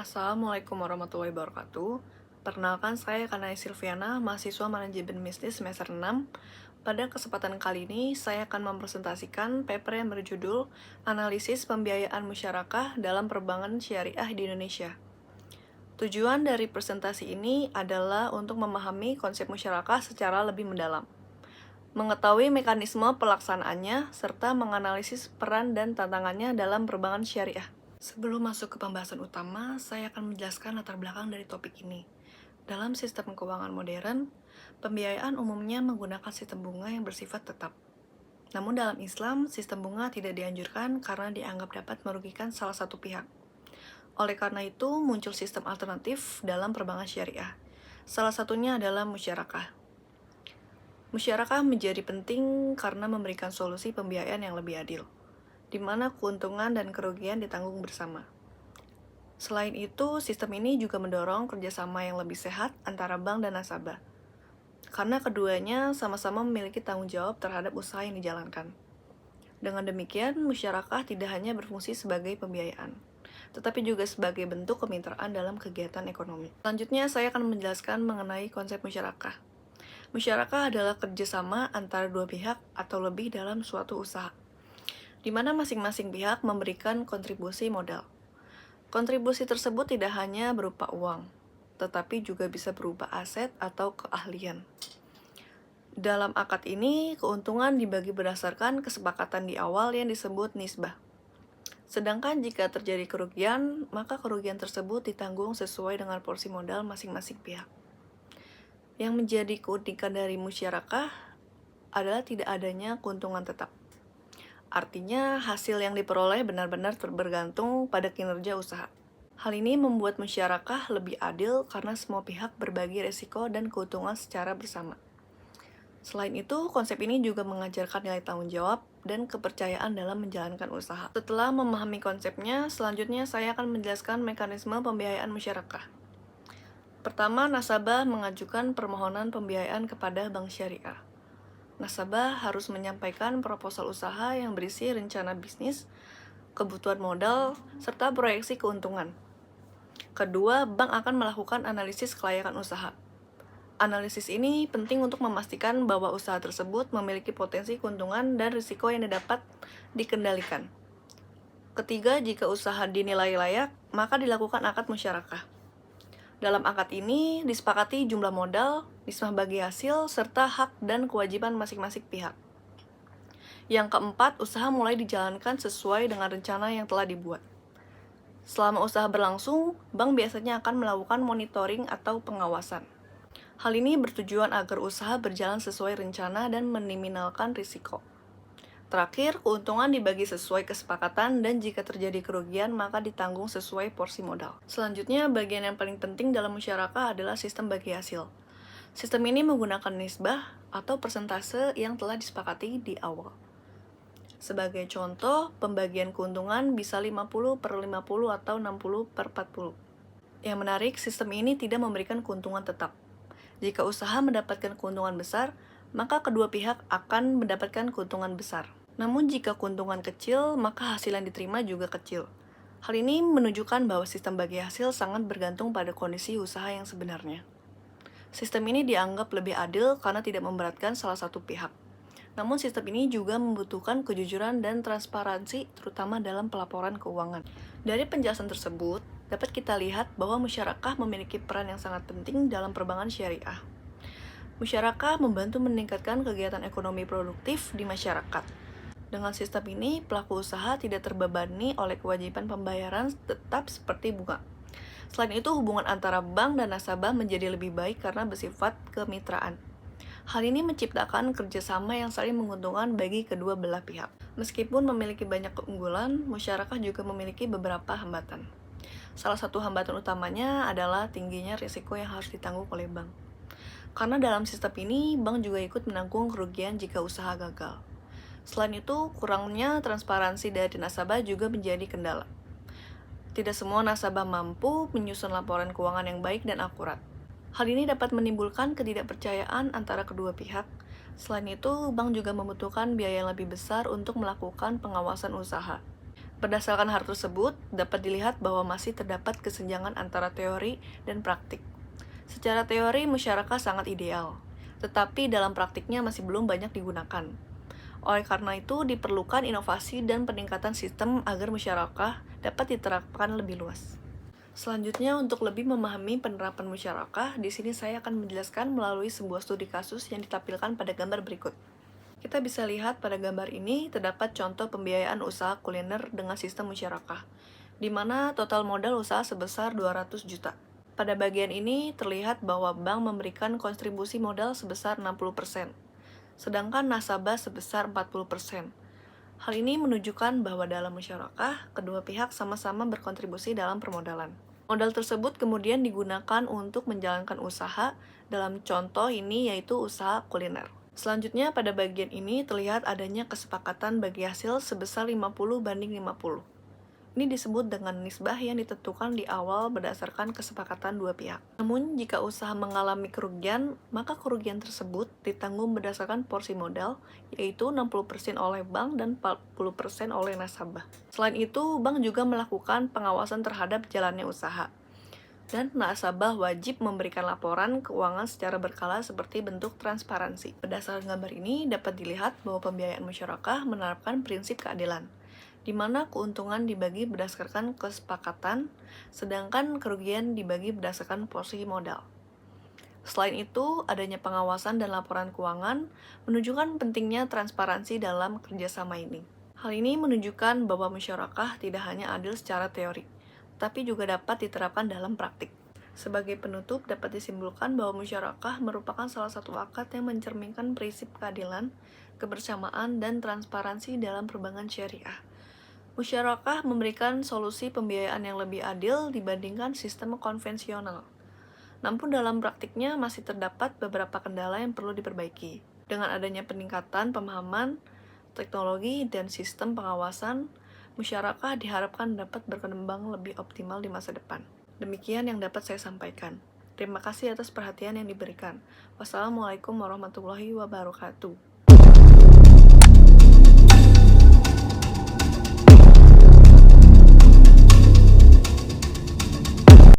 Assalamualaikum warahmatullahi wabarakatuh. Perkenalkan, saya Kanai Silviana, mahasiswa manajemen bisnis semester 6. Pada kesempatan kali ini, saya akan mempresentasikan paper yang berjudul Analisis Pembiayaan Musyarakah dalam Perbankan Syariah di Indonesia. Tujuan dari presentasi ini adalah untuk memahami konsep musyarakah secara lebih mendalam, mengetahui mekanisme pelaksanaannya, serta menganalisis peran dan tantangannya dalam perbankan syariah. Sebelum masuk ke pembahasan utama, saya akan menjelaskan latar belakang dari topik ini. Dalam sistem keuangan modern, pembiayaan umumnya menggunakan sistem bunga yang bersifat tetap. Namun dalam Islam, sistem bunga tidak dianjurkan karena dianggap dapat merugikan salah satu pihak. Oleh karena itu, muncul sistem alternatif dalam perbankan syariah. Salah satunya adalah musyarakah. Musyarakah menjadi penting karena memberikan solusi pembiayaan yang lebih adil, di mana keuntungan dan kerugian ditanggung bersama. Selain itu, sistem ini juga mendorong kerjasama yang lebih sehat antara bank dan nasabah, karena keduanya sama-sama memiliki tanggung jawab terhadap usaha yang dijalankan. Dengan demikian, musyarakah tidak hanya berfungsi sebagai pembiayaan, tetapi juga sebagai bentuk kemitraan dalam kegiatan ekonomi. Selanjutnya, saya akan menjelaskan mengenai konsep musyarakah. Musyarakah adalah kerjasama antara dua pihak atau lebih dalam suatu usaha, di mana masing-masing pihak memberikan kontribusi modal. Kontribusi tersebut tidak hanya berupa uang, tetapi juga bisa berupa aset atau keahlian. Dalam akad ini, keuntungan dibagi berdasarkan kesepakatan di awal yang disebut nisbah. Sedangkan jika terjadi kerugian, maka kerugian tersebut ditanggung sesuai dengan porsi modal masing-masing pihak. Yang menjadi keunikan dari musyarakah adalah tidak adanya keuntungan tetap. Artinya, hasil yang diperoleh benar-benar bergantung pada kinerja usaha. Hal ini membuat musyarakah lebih adil karena semua pihak berbagi resiko dan keuntungan secara bersama. Selain itu, konsep ini juga mengajarkan nilai tanggung jawab dan kepercayaan dalam menjalankan usaha. Setelah memahami konsepnya, selanjutnya saya akan menjelaskan mekanisme pembiayaan musyarakah. Pertama, nasabah mengajukan permohonan pembiayaan kepada bank syariah. Nasabah harus menyampaikan proposal usaha yang berisi rencana bisnis, kebutuhan modal, serta proyeksi keuntungan. Kedua, bank akan melakukan analisis kelayakan usaha. Analisis ini penting untuk memastikan bahwa usaha tersebut memiliki potensi keuntungan dan risiko yang dapat dikendalikan. Ketiga, jika usaha dinilai layak, maka dilakukan akad musyarakah. Dalam akad ini disepakati jumlah modal, nisbah bagi hasil, serta hak dan kewajiban masing-masing pihak. Yang keempat, usaha mulai dijalankan sesuai dengan rencana yang telah dibuat. Selama usaha berlangsung, bank biasanya akan melakukan monitoring atau pengawasan. Hal ini bertujuan agar usaha berjalan sesuai rencana dan meminimalkan risiko. Terakhir, keuntungan dibagi sesuai kesepakatan dan jika terjadi kerugian maka ditanggung sesuai porsi modal. Selanjutnya, bagian yang paling penting dalam musyarakah adalah sistem bagi hasil. Sistem ini menggunakan nisbah atau persentase yang telah disepakati di awal. Sebagai contoh, pembagian keuntungan bisa 50/50 atau 60/40. Yang menarik, sistem ini tidak memberikan keuntungan tetap. Jika usaha mendapatkan keuntungan besar, maka kedua pihak akan mendapatkan keuntungan besar. Namun jika keuntungan kecil, maka hasil yang diterima juga kecil. Hal ini menunjukkan bahwa sistem bagi hasil sangat bergantung pada kondisi usaha yang sebenarnya. Sistem ini dianggap lebih adil karena tidak memberatkan salah satu pihak. Namun sistem ini juga membutuhkan kejujuran dan transparansi, terutama dalam pelaporan keuangan. Dari penjelasan tersebut, dapat kita lihat bahwa musyarakah memiliki peran yang sangat penting dalam perbankan syariah. Musyarakah membantu meningkatkan kegiatan ekonomi produktif di masyarakat. Dengan sistem ini, pelaku usaha tidak terbebani oleh kewajiban pembayaran tetap seperti bunga. Selain itu, hubungan antara bank dan nasabah menjadi lebih baik karena bersifat kemitraan. Hal ini menciptakan kerjasama yang saling menguntungkan bagi kedua belah pihak. Meskipun memiliki banyak keunggulan, masyarakat juga memiliki beberapa hambatan. Salah satu hambatan utamanya adalah tingginya risiko yang harus ditanggung oleh bank. Karena dalam sistem ini, bank juga ikut menanggung kerugian jika usaha gagal. Selain itu, kurangnya transparansi dari nasabah juga menjadi kendala. Tidak semua nasabah mampu menyusun laporan keuangan yang baik dan akurat. Hal ini dapat menimbulkan ketidakpercayaan antara kedua pihak. Selain itu, bank juga membutuhkan biaya yang lebih besar untuk melakukan pengawasan usaha. Berdasarkan hal tersebut, dapat dilihat bahwa masih terdapat kesenjangan antara teori dan praktik. Secara teori, musyarakah sangat ideal, tetapi dalam praktiknya masih belum banyak digunakan. Oleh karena itu, diperlukan inovasi dan peningkatan sistem agar musyarakah dapat diterapkan lebih luas. Selanjutnya, untuk lebih memahami penerapan musyarakah, di sini saya akan menjelaskan melalui sebuah studi kasus yang ditampilkan pada gambar berikut. Kita bisa lihat pada gambar ini terdapat contoh pembiayaan usaha kuliner dengan sistem musyarakah, di mana total modal usaha sebesar 200 juta. Pada bagian ini terlihat bahwa bank memberikan kontribusi modal sebesar 60%, sedangkan nasabah sebesar 40%. Hal ini menunjukkan bahwa dalam musyarakah, kedua pihak sama-sama berkontribusi dalam permodalan. Modal tersebut kemudian digunakan untuk menjalankan usaha, dalam contoh ini yaitu usaha kuliner. Selanjutnya, pada bagian ini terlihat adanya kesepakatan bagi hasil sebesar 50/50. Ini disebut dengan nisbah yang ditentukan di awal berdasarkan kesepakatan dua pihak. Namun, jika usaha mengalami kerugian, maka kerugian tersebut ditanggung berdasarkan porsi modal, yaitu 60% oleh bank dan 40% oleh nasabah. Selain itu, bank juga melakukan pengawasan terhadap jalannya usaha. Dan nasabah wajib memberikan laporan keuangan secara berkala seperti bentuk transparansi. Berdasarkan gambar ini dapat dilihat bahwa pembiayaan musyarakah menerapkan prinsip keadilan, di mana keuntungan dibagi berdasarkan kesepakatan, sedangkan kerugian dibagi berdasarkan porsi modal. Selain itu, adanya pengawasan dan laporan keuangan menunjukkan pentingnya transparansi dalam kerjasama ini. Hal ini menunjukkan bahwa musyarakah tidak hanya adil secara teori, tapi juga dapat diterapkan dalam praktik. Sebagai penutup, dapat disimpulkan bahwa musyarakah merupakan salah satu akad yang mencerminkan prinsip keadilan, kebersamaan, dan transparansi dalam perbankan syariah. Musyarakah memberikan solusi pembiayaan yang lebih adil dibandingkan sistem konvensional. Namun dalam praktiknya masih terdapat beberapa kendala yang perlu diperbaiki. Dengan adanya peningkatan pemahaman, teknologi, dan sistem pengawasan, musyarakah diharapkan dapat berkembang lebih optimal di masa depan. Demikian yang dapat saya sampaikan. Terima kasih atas perhatian yang diberikan. Wassalamualaikum warahmatullahi wabarakatuh.